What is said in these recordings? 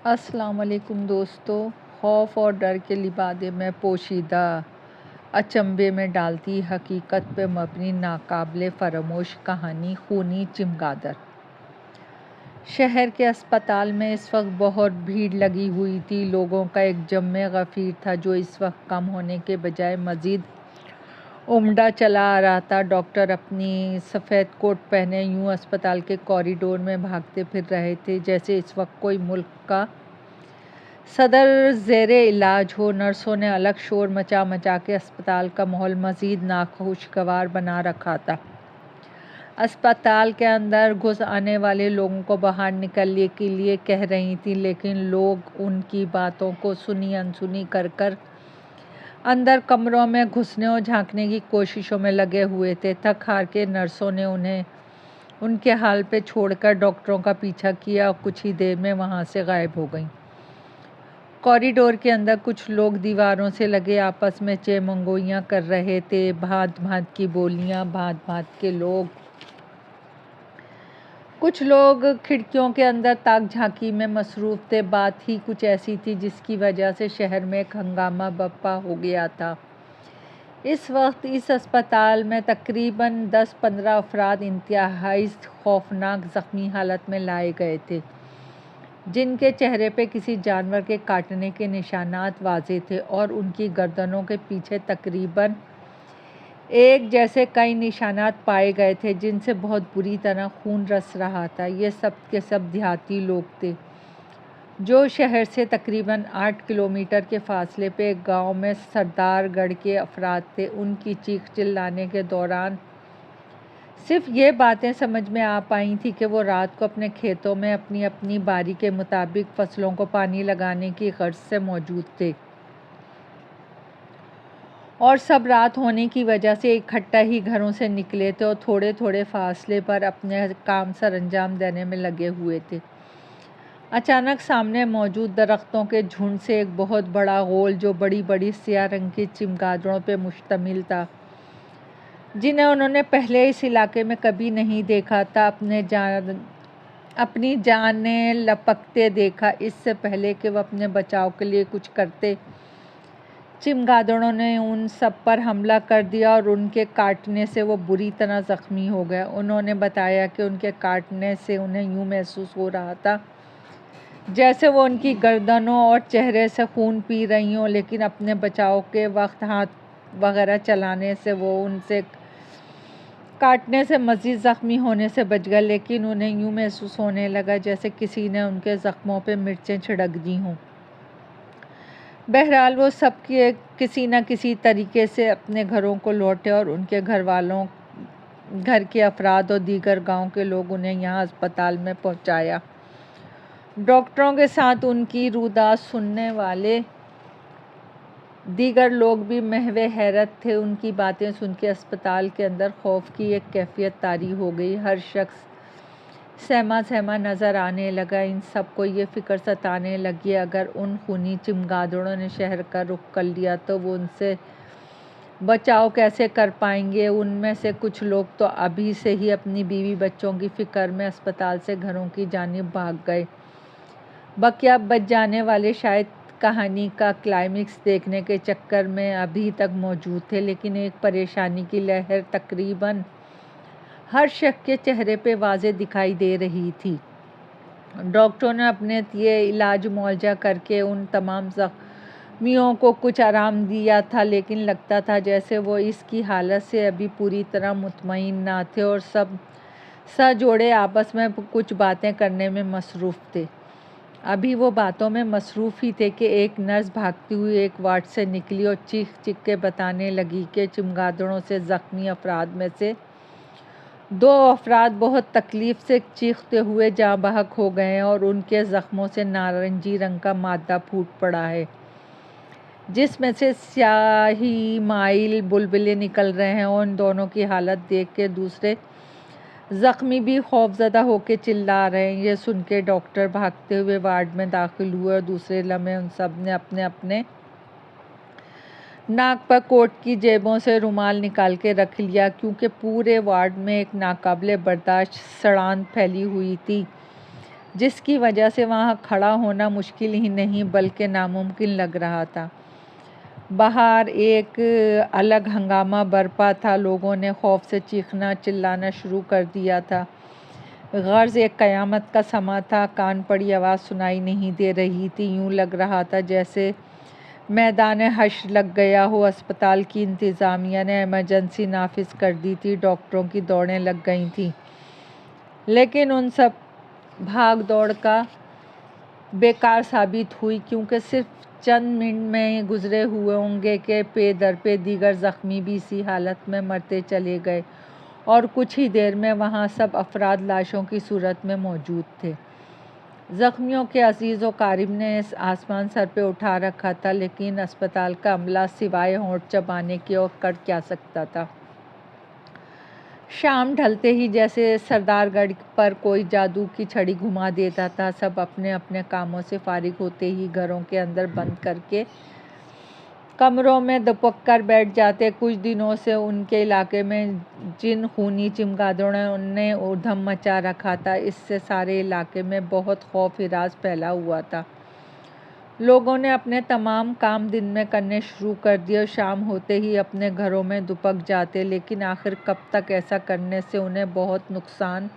السلام علیکم دوستو، خوف اور ڈر کے لبادے میں پوشیدہ، اچنبھے میں ڈالتی حقیقت پہ مبنی ناقابل فراموش کہانی خونی چمگادڑ۔ شہر کے اسپتال میں اس وقت بہت بھیڑ لگی ہوئی تھی۔ لوگوں کا ایک جمع غفیر تھا جو اس وقت کم ہونے کے بجائے مزید عمدہ چلا آ رہا تھا۔ ڈاکٹر اپنی سفید کوٹ پہنے یوں اسپتال کے کوریڈور میں بھاگتے پھر رہے تھے جیسے اس وقت کوئی ملک کا صدر زیر علاج ہو۔ نرسوں نے الگ شور مچا کے اسپتال کا ماحول مزید ناخوشگوار بنا رکھا تھا۔ اسپتال کے اندر گھس آنے والے لوگوں کو باہر نکلنے کے لیے کہہ رہی تھیں، لیکن لوگ ان کی باتوں کو سنی انسنی کر اندر کمروں میں گھسنے اور جھانکنے کی کوششوں میں لگے ہوئے تھے۔ تھک ہار کے نرسوں نے انہیں ان کے حال پہ چھوڑ کر ڈاکٹروں کا پیچھا کیا اور کچھ ہی دیر میں وہاں سے غائب ہو گئیں۔ کوریڈور کے اندر کچھ لوگ دیواروں سے لگے آپس میں چیمنگوئیاں کر رہے تھے، بھانت بھانت کی بولیاں، بھانت بھانت کے لوگ۔ کچھ لوگ کھڑکیوں کے اندر تاک جھانکی میں مصروف تھے۔ بات ہی کچھ ایسی تھی جس کی وجہ سے شہر میں ایک ہنگامہ برپا ہو گیا تھا۔ اس وقت اس اسپتال میں تقریباً 10-15 افراد انتہائی خوفناک زخمی حالت میں لائے گئے تھے، جن کے چہرے پہ کسی جانور کے کاٹنے کے نشانات واضح تھے اور ان کی گردنوں کے پیچھے تقریباً ایک جیسے کئی نشانات پائے گئے تھے جن سے بہت بری طرح خون رس رہا تھا۔ یہ سب کے سب دیہاتی لوگ تھے جو شہر سے تقریباً 8 کلومیٹر کے فاصلے پہ ایک گاؤں میں سردار گڑھ کے افراد تھے۔ ان کی چیخ چلانے کے دوران صرف یہ باتیں سمجھ میں آ پائی تھیں کہ وہ رات کو اپنے کھیتوں میں اپنی اپنی باری کے مطابق فصلوں کو پانی لگانے کی غرض سے موجود تھے اور سب رات ہونے کی وجہ سے اکٹھے ہی گھروں سے نکلے تھے اور تھوڑے تھوڑے فاصلے پر اپنے کام سر انجام دینے میں لگے ہوئے تھے۔ اچانک سامنے موجود درختوں کے جھنڈ سے ایک بہت بڑا غول جو بڑی بڑی سیاہ رنگ کی چمگادڑوں پہ مشتمل تھا، جنہیں انہوں نے پہلے اس علاقے میں کبھی نہیں دیکھا تھا، اپنی جانیں لپکتے دیکھا۔ اس سے پہلے کہ وہ اپنے بچاؤ کے لیے کچھ کرتے، چمگادڑوں نے ان سب پر حملہ کر دیا اور ان کے کاٹنے سے وہ بری طرح زخمی ہو گئے۔ انہوں نے بتایا کہ ان کے کاٹنے سے انہیں یوں محسوس ہو رہا تھا جیسے وہ ان کی گردنوں اور چہرے سے خون پی رہی ہوں، لیکن اپنے بچاؤ کے وقت ہاتھ وغیرہ چلانے سے وہ ان سے کاٹنے سے مزید زخمی ہونے سے بچ گئے، لیکن انہیں یوں محسوس ہونے لگا جیسے کسی نے ان کے زخموں پہ مرچیں چھڑک دی ہوں۔ بہرحال وہ سب کسی نہ کسی طریقے سے اپنے گھروں کو لوٹے اور ان کے گھر کے افراد اور دیگر گاؤں کے لوگ انہیں یہاں اسپتال میں پہنچایا۔ ڈاکٹروں کے ساتھ ان کی روداد سننے والے دیگر لوگ بھی محو حیرت تھے۔ ان کی باتیں سن کے اسپتال کے اندر خوف کی ایک کیفیت طاری ہو گئی۔ ہر شخص سہما سہما نظر آنے لگا۔ ان سب کو یہ فکر ستانے لگی اگر ان خونی چمگادڑوں نے شہر کا رخ کر لیا تو وہ ان سے بچاؤ کیسے کر پائیں گے۔ ان میں سے کچھ لوگ تو ابھی سے ہی اپنی بیوی بچوں کی فکر میں اسپتال سے گھروں کی جانب بھاگ گئے۔ بقیہ بچ جانے والے شاید کہانی کا کلائمیکس دیکھنے کے چکر میں ابھی تک موجود تھے، لیکن ایک پریشانی کی لہر تقریباً ہر شخص کے چہرے پہ واضح دکھائی دے رہی تھی۔ ڈاکٹروں نے اپنے یہ علاج معالجہ کر کے ان تمام زخمیوں کو کچھ آرام دیا تھا، لیکن لگتا تھا جیسے وہ اس کی حالت سے ابھی پوری طرح مطمئن نہ تھے اور سب سر جوڑے آپس میں کچھ باتیں کرنے میں مصروف تھے۔ ابھی وہ باتوں میں مصروف ہی تھے کہ ایک نرس بھاگتی ہوئی ایک وارڈ سے نکلی اور چیخ چیخ کے بتانے لگی کہ چمگادڑوں سے زخمی افراد میں سے 2 افراد بہت تکلیف سے چیختے ہوئے جاں بحق ہو گئے ہیں اور ان کے زخموں سے نارنجی رنگ کا مادہ پھوٹ پڑا ہے جس میں سے سیاہی مائل بلبلے نکل رہے ہیں، اور ان دونوں کی حالت دیکھ کے دوسرے زخمی بھی خوفزدہ ہو کے چلا رہے ہیں۔ یہ سن کے ڈاکٹر بھاگتے ہوئے وارڈ میں داخل ہوئے اور دوسرے لمحے ان سب نے اپنے اپنے ناک پر کوٹ کی جیبوں سے رومال نکال کے رکھ لیا، کیونکہ پورے وارڈ میں ایک ناقابل برداشت سڑان پھیلی ہوئی تھی جس کی وجہ سے وہاں کھڑا ہونا مشکل ہی نہیں بلکہ ناممکن لگ رہا تھا۔ باہر ایک الگ ہنگامہ برپا تھا، لوگوں نے خوف سے چیخنا چلانا شروع کر دیا تھا۔ غرض ایک قیامت کا سماں تھا، کان پڑی آواز سنائی نہیں دے رہی تھی، یوں لگ رہا تھا جیسے میدان حشر لگ گیا ہو۔ اسپتال کی انتظامیہ نے ایمرجنسی نافذ کر دی تھی، ڈاکٹروں کی دوڑیں لگ گئی تھیں، لیکن ان سب بھاگ دوڑ کا بیکار ثابت ہوئی، کیونکہ صرف چند منٹ میں گزرے ہوئے ہوں گے کہ پے در پے دیگر زخمی بھی اسی حالت میں مرتے چلے گئے، اور کچھ ہی دیر میں وہاں سب افراد لاشوں کی صورت میں موجود تھے۔ زخمیوں کے عزیز و قارب نے آسمان سر پہ اٹھا رکھا تھا، لیکن اسپتال کا عملہ سوائے ہونٹ چبانے کے اور کر کیا سکتا تھا۔ شام ڈھلتے ہی جیسے سردار گڑھ پر کوئی جادو کی چھڑی گھما دیتا تھا، سب اپنے اپنے کاموں سے فارغ ہوتے ہی گھروں کے اندر بند کر کے کمروں میں دپک کر بیٹھ جاتے۔ کچھ دنوں سے ان کے علاقے میں جن خونی چمگادڑوں نے ادھم مچا رکھا تھا، اس سے سارے علاقے میں بہت خوف ہراس پھیلا ہوا تھا۔ لوگوں نے اپنے تمام کام دن میں کرنے شروع کر دیے اور شام ہوتے ہی اپنے گھروں میں دپک جاتے، لیکن آخر کب تک ایسا کرنے سے انہیں بہت نقصان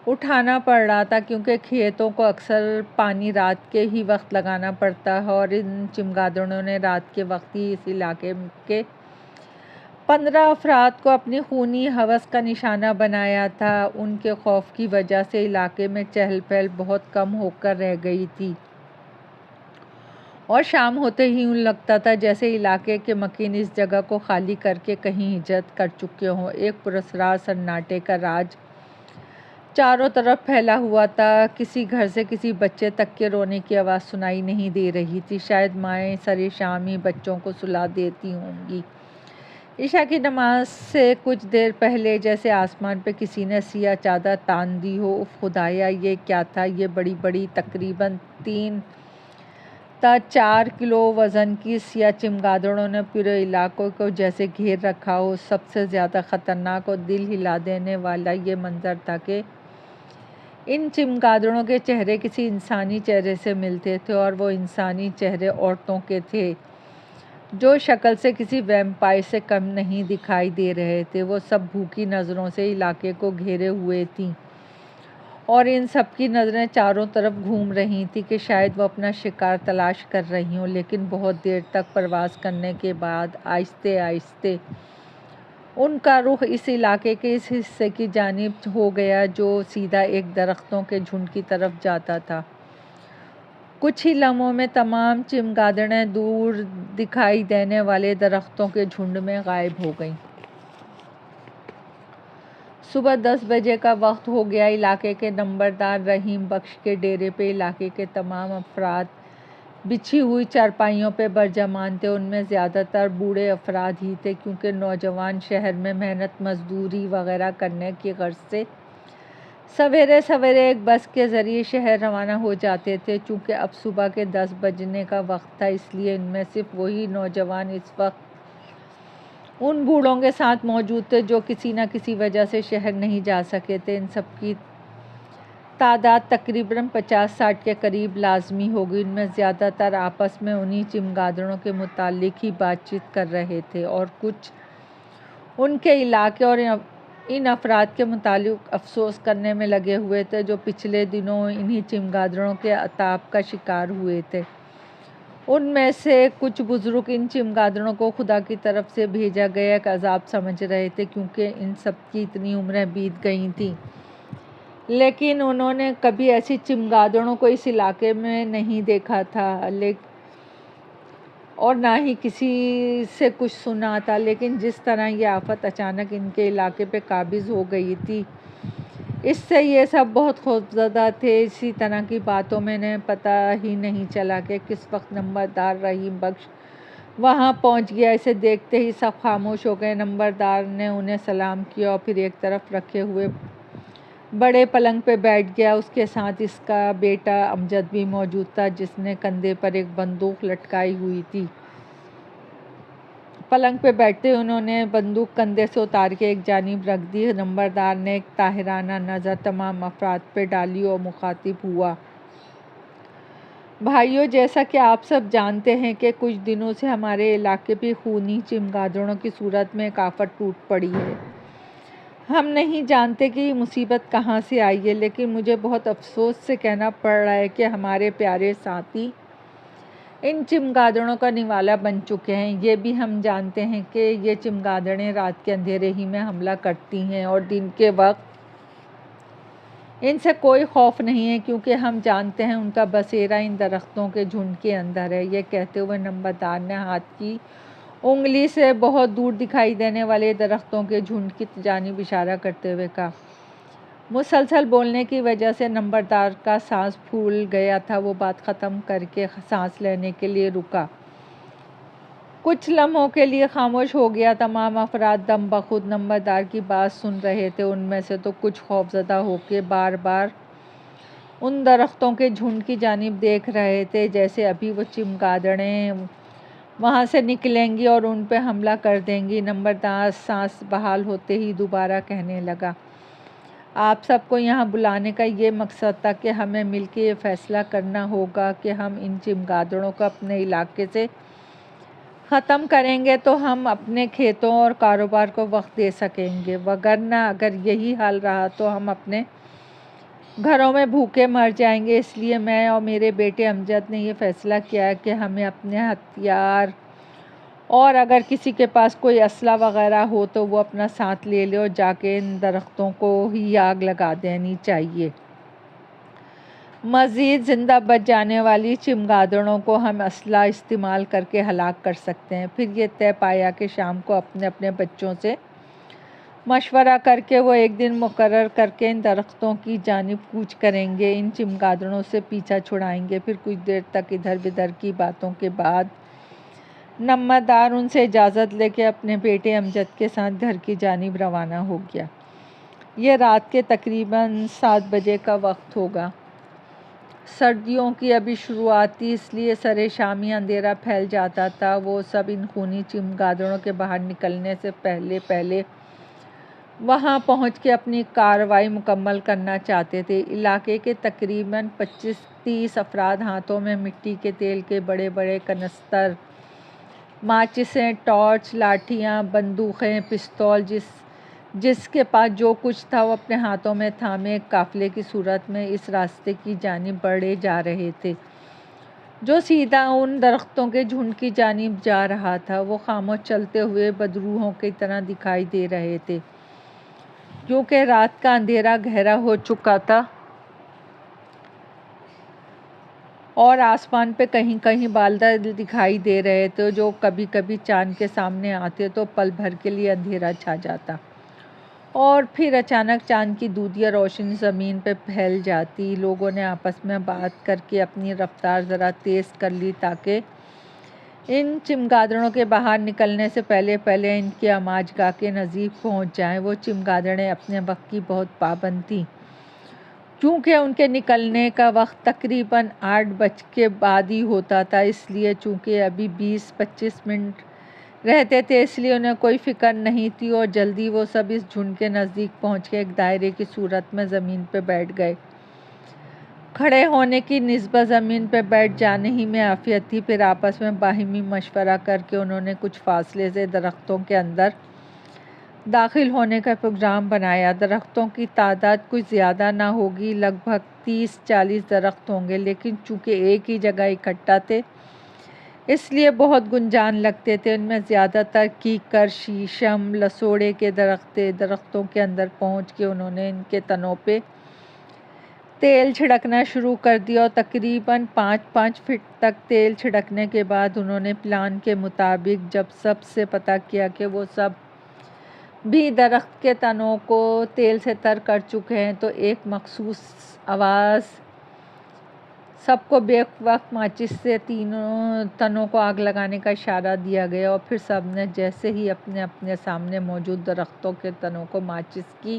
اٹھانا پڑ رہا تھا، کیونکہ کھیتوں کو اکثر پانی رات کے ہی وقت لگانا پڑتا ہے، اور ان چمگادڑوں نے رات کے وقت ہی اس علاقے کے 15 افراد کو اپنی خونی ہوس کا نشانہ بنایا تھا۔ ان کے خوف کی وجہ سے علاقے میں چہل پہل بہت کم ہو کر رہ گئی تھی، اور شام ہوتے ہی یوں لگتا تھا جیسے علاقے کے مکین اس جگہ کو خالی کر کے کہیں ہجرت کر چکے ہوں۔ ایک پراسرار سناٹے کا راج چاروں طرف پھیلا ہوا تھا، کسی گھر سے کسی بچے تک کے رونے کی آواز سنائی نہیں دے رہی تھی، شاید مائیں سر شام ہی بچوں کو سلا دیتی ہوں گی۔ عشاء کی نماز سے کچھ دیر پہلے جیسے آسمان پہ کسی نے سیاہ چادر تان دی ہو۔ اف خدایا، یہ کیا تھا؟ یہ بڑی بڑی تقریباً 3 تا 4 کلو وزن کی سیاہ چمگادڑوں نے پورے علاقے کو جیسے گھیر رکھا ہو۔ سب سے زیادہ خطرناک اور دل ہلا دینے والا یہ منظر تھا کہ ان چمگادڑوں کے چہرے کسی انسانی چہرے سے ملتے تھے، اور وہ انسانی چہرے عورتوں کے تھے، جو شکل سے کسی ویمپائر سے کم نہیں دکھائی دے رہے تھے۔ وہ سب بھوکی نظروں سے علاقے کو گھیرے ہوئے تھیں، اور ان سب کی نظریں چاروں طرف گھوم رہی تھیں کہ شاید وہ اپنا شکار تلاش کر رہی ہوں، لیکن بہت دیر تک پرواز کرنے کے بعد آہستہ آہستہ ان کا رخ اس علاقے کے اس حصے کی جانب ہو گیا جو سیدھا ایک درختوں کے جھنڈ کی طرف جاتا تھا۔ کچھ ہی لمحوں میں تمام چمگادڑیں دور دکھائی دینے والے درختوں کے جھنڈ میں غائب ہو گئیں۔ صبح 10 بجے کا وقت ہو گیا۔ علاقے کے نمبردار رحیم بخش کے ڈیرے پہ علاقے کے تمام افراد بچھی ہوئی چارپائیوں پہ برجمان تھے۔ ان میں زیادہ تر بوڑھے افراد ہی تھے، کیونکہ نوجوان شہر میں محنت مزدوری وغیرہ کرنے کی غرض سے سویرے سویرے ایک بس کے ذریعے شہر روانہ ہو جاتے تھے۔ چونکہ اب صبح کے 10 بجنے کا وقت تھا، اس لیے ان میں صرف وہی نوجوان اس وقت ان بوڑھوں کے ساتھ موجود تھے جو کسی نہ کسی وجہ سے شہر نہیں جا سکے تھے۔ ان سب کی تعداد تقریباً 50-60 کے قریب لازمی ہوگی۔ ان میں زیادہ تر آپس میں انہی چمگادڑوں کے متعلق ہی بات چیت کر رہے تھے، اور کچھ ان کے علاقے اور ان افراد کے متعلق افسوس کرنے میں لگے ہوئے تھے جو پچھلے دنوں انہی چمگادڑوں کے عطاب کا شکار ہوئے تھے۔ ان میں سے کچھ بزرگ ان چمگادڑوں کو خدا کی طرف سے بھیجا گیا ایک عذاب سمجھ رہے تھے، کیونکہ ان سب کی اتنی عمریں بیت گئی تھیں، لیکن انہوں نے کبھی ایسی چمگادڑوں کو اس علاقے میں نہیں دیکھا تھا اور نہ ہی کسی سے کچھ سنا تھا۔ لیکن جس طرح یہ آفت اچانک ان کے علاقے پہ قابض ہو گئی تھی، اس سے یہ سب بہت خوفزدہ تھے۔ اسی طرح کی باتوں میں انہیں پتہ ہی نہیں چلا کہ کس وقت نمبردار رحیم بخش وہاں پہنچ گیا۔ اسے دیکھتے ہی سب خاموش ہو گئے۔ نمبردار نے انہیں سلام کیا اور پھر ایک طرف رکھے ہوئے بڑے پلنگ پہ بیٹھ گیا۔ اس کے ساتھ اس کا بیٹا امجد بھی موجود تھا، جس نے کندھے پر ایک بندوق لٹکائی ہوئی تھی۔ پلنگ پہ بیٹھتے انہوں نے بندوق کندھے سے اتار کے ایک جانب رکھ دی۔ نمبردار نے ایک طاہرانہ نظر تمام افراد پہ ڈالی اور مخاطب ہوا، بھائیو، جیسا کہ آپ سب جانتے ہیں کہ کچھ دنوں سے ہمارے علاقے پہ خونی چمگادڑوں کی صورت میں ایک آفت ٹوٹ پڑی ہے۔ ہم نہیں جانتے کہ یہ مصیبت کہاں سے آئی ہے، لیکن مجھے بہت افسوس سے کہنا پڑ رہا ہے کہ ہمارے پیارے ساتھی ان چمگادڑوں کا نوالا بن چکے ہیں۔ یہ بھی ہم جانتے ہیں کہ یہ چمگادڑیں رات کے اندھیرے ہی میں حملہ کرتی ہیں اور دن کے وقت ان سے کوئی خوف نہیں ہے، کیونکہ ہم جانتے ہیں ان کا بسیرا ان درختوں کے جھنڈ کے اندر ہے۔ یہ کہتے ہوئے نمبردار نے ہاتھ کی انگلی سے بہت دور دکھائی دینے والے درختوں کے جھنڈ کی جانب اشارہ کرتے ہوئے کہا۔ مسلسل بولنے کی وجہ سے نمبردار کا سانس پھول گیا تھا۔ وہ بات ختم کر کے سانس لینے کے لیے رکا، کچھ لمحوں کے لیے خاموش ہو گیا۔ تمام افراد دم بخود نمبردار کی بات سن رہے تھے۔ ان میں سے تو کچھ خوفزدہ ہو کے بار بار ان درختوں کے جھنڈ کی جانب دیکھ رہے تھے، جیسے ابھی وہ چمگادڑیں وہاں سے نکلیں گی اور ان پہ حملہ کر دیں گی۔ نمبردار سانس بحال ہوتے ہی دوبارہ کہنے لگا، آپ سب کو یہاں بلانے کا یہ مقصد تھا کہ ہمیں مل کے یہ فیصلہ کرنا ہوگا کہ ہم ان چمگادڑوں کو اپنے علاقے سے ختم کریں گے تو ہم اپنے کھیتوں اور کاروبار کو وقت دے سکیں گے، وگرنہ اگر یہی حال رہا تو ہم اپنے گھروں میں بھوکے مر جائیں گے۔ اس لیے میں اور میرے بیٹے امجد نے یہ فیصلہ کیا ہے کہ ہمیں اپنے ہتھیار اور اگر کسی کے پاس کوئی اسلحہ وغیرہ ہو تو وہ اپنا ساتھ لے لے اور جا کے ان درختوں کو ہی آگ لگا دینی چاہیے۔ مزید زندہ بچ جانے والی چمگادڑوں کو ہم اسلحہ استعمال کر کے ہلاک کر سکتے ہیں۔ پھر یہ طے پایا کہ شام کو اپنے اپنے بچوں سے مشورہ کر کے وہ ایک دن مقرر کر کے ان درختوں کی جانب کوچ کریں گے، ان چمگادڑوں سے پیچھا چھڑائیں گے۔ پھر کچھ دیر تک ادھر بدھر کی باتوں کے بعد نمبردار ان سے اجازت لے کے اپنے بیٹے امجد کے ساتھ گھر کی جانب روانہ ہو گیا۔ یہ رات کے تقریباً 7 بجے کا وقت ہوگا۔ سردیوں کی ابھی شروعات تھی، اس لیے سرے شامی اندھیرا پھیل جاتا تھا۔ وہ سب ان خونی چمگادڑوں کے باہر نکلنے سے پہلے وہاں پہنچ کے اپنی کارروائی مکمل کرنا چاہتے تھے۔ علاقے کے تقریباً 25-30 افراد ہاتھوں میں مٹی کے تیل کے بڑے بڑے کنستر، ماچسیں، ٹارچ، لاٹھیاں، بندوقیں، پستول، جس کے پاس جو کچھ تھا وہ اپنے ہاتھوں میں تھامے ایک قافلے کی صورت میں اس راستے کی جانب بڑھے جا رہے تھے جو سیدھا ان درختوں کے جھنڈ کی جانب جا رہا تھا۔ وہ خاموش چلتے ہوئے بدروحوں کی طرح دکھائی دے رہے تھے، کیونکہ رات کا اندھیرا گہرا ہو چکا تھا اور آسمان پہ کہیں کہیں بادل دکھائی دے رہے تھے جو کبھی کبھی چاند کے سامنے آتے تو پل بھر کے لیے اندھیرا چھا جاتا اور پھر اچانک چاند کی دودھیا روشنی زمین پہ پھیل جاتی۔ لوگوں نے آپس میں بات کر کے اپنی رفتار ذرا تیز کر لی تاکہ ان چمگادڑوں کے باہر نکلنے سے پہلے ان کے آماج گاہ کے نزدیک پہنچ جائیں۔ وہ چمگادڑیں اپنے وقت کی بہت پابند تھیں، کیونکہ ان کے نکلنے کا وقت تقریباً 8 بج کے بعد ہی ہوتا تھا۔ اس لیے چونکہ ابھی 20-25 منٹ رہتے تھے، اس لیے انہیں کوئی فکر نہیں تھی اور جلدی وہ سب اس جھنڈ کے نزدیک پہنچ کے ایک دائرے کی صورت میں زمین پہ بیٹھ گئے۔ کھڑے ہونے کی نسبت زمین پہ بیٹھ جانے ہی میں عافیت تھی۔ پھر آپس میں باہمی مشورہ کر کے انہوں نے کچھ فاصلے سے درختوں کے اندر داخل ہونے کا پروگرام بنایا۔ درختوں کی تعداد کچھ زیادہ نہ ہوگی، لگ بھگ 30-40 درخت ہوں گے، لیکن چونکہ ایک ہی جگہ اکٹھا تھے اس لیے بہت گنجان لگتے تھے۔ ان میں زیادہ تر کیکر، شیشم، لسوڑے کے درخت تھے۔ درختوں کے اندر پہنچ کے انہوں نے ان کے تنوں پہ تیل چھڑکنا شروع کر دیا اور تقریباً 5 فٹ تک تیل چھڑکنے کے بعد انہوں نے پلان کے مطابق جب سب سے پتہ کیا کہ وہ سب بھی درخت کے تنوں کو تیل سے تر کر چکے ہیں تو ایک مخصوص آواز سب کو بیک وقت ماچس سے تنوں کو آگ لگانے کا اشارہ دیا گیا اور پھر سب نے جیسے ہی اپنے اپنے سامنے موجود درختوں کے تنوں کو ماچس کی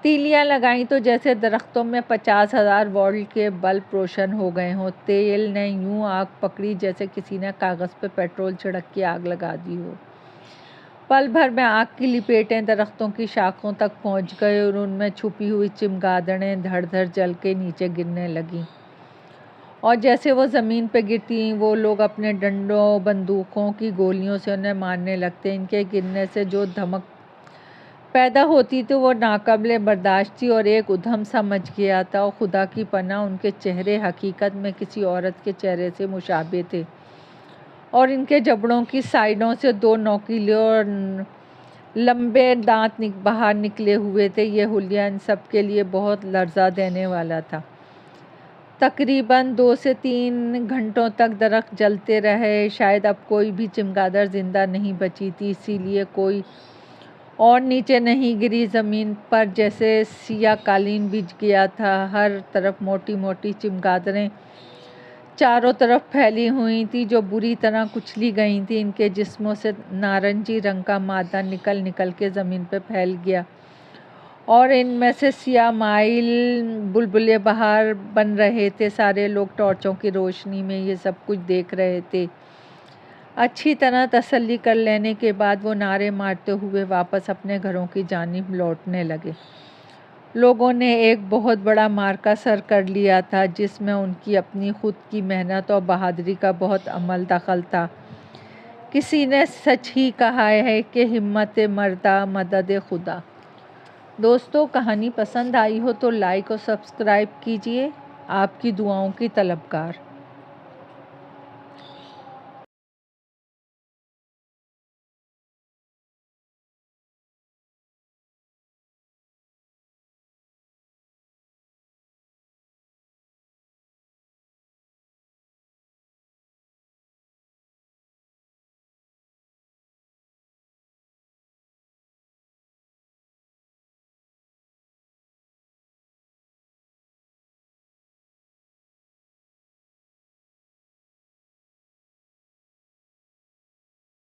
تیلیاں لگائیں تو جیسے درختوں میں 50,000 وولٹ کے بلب روشن ہو گئے ہوں۔ تیل نے یوں آگ پکڑی جیسے کسی نے کاغذ پہ پیٹرول چھڑک کے آگ لگا دی ہو۔ پل بھر میں آگ کی لپیٹیں درختوں کی شاخوں تک پہنچ گئے اور ان میں چھپی ہوئی چمگادڑیں دھڑ دھڑ جل کے نیچے گرنے لگیں، اور جیسے وہ زمین پہ گرتی وہ لوگ اپنے ڈنڈوں بندوقوں کی گولیوں سے انہیں مارنے لگتے۔ ان کے گرنے سے جو دھمک پیدا ہوتی تو وہ ناقابل برداشت تھی اور ایک ادھم سا مچ گیا تھا، اور خدا کی پناہ ان کے چہرے حقیقت میں کسی عورت کے چہرے سے مشابہ تھے، اور ان کے جبڑوں کی سائیڈوں سے 2 نوکیلے اور لمبے دانت باہر نکلے ہوئے تھے۔ یہ حلیہ ان سب کے لیے بہت لرزہ دینے والا تھا۔ تقریباً 2 سے 3 گھنٹوں تک درخت جلتے رہے۔ شاید اب کوئی بھی چمگادڑ زندہ نہیں بچی تھی، اسی لیے کوئی اور نیچے نہیں گری۔ زمین پر جیسے سیاہ قالین بچھ گیا تھا۔ ہر طرف موٹی موٹی چمگادڑیں چاروں طرف پھیلی ہوئی تھیں جو بری طرح کچلی گئی تھیں۔ ان کے جسموں سے نارنجی رنگ کا مادہ نکل نکل کے زمین پہ پھیل گیا اور ان میں سے سیاہ مائل بلبلے باہر بن رہے تھے۔ سارے لوگ ٹارچوں کی روشنی میں یہ سب کچھ دیکھ رہے تھے۔ اچھی طرح تسلی کر لینے کے بعد وہ نعرے مارتے ہوئے واپس اپنے گھروں کی جانب لوٹنے لگے۔ لوگوں نے ایک بہت بڑا معرکہ سر کر لیا تھا جس میں ان کی اپنی خود کی محنت اور بہادری کا بہت عمل دخل تھا۔ کسی نے سچ ہی کہا ہے کہ ہمت مردہ مدد خدا۔ دوستو، کہانی پسند آئی ہو تو لائک اور سبسکرائب کیجیے۔ آپ کی دعاؤں کی طلبگار۔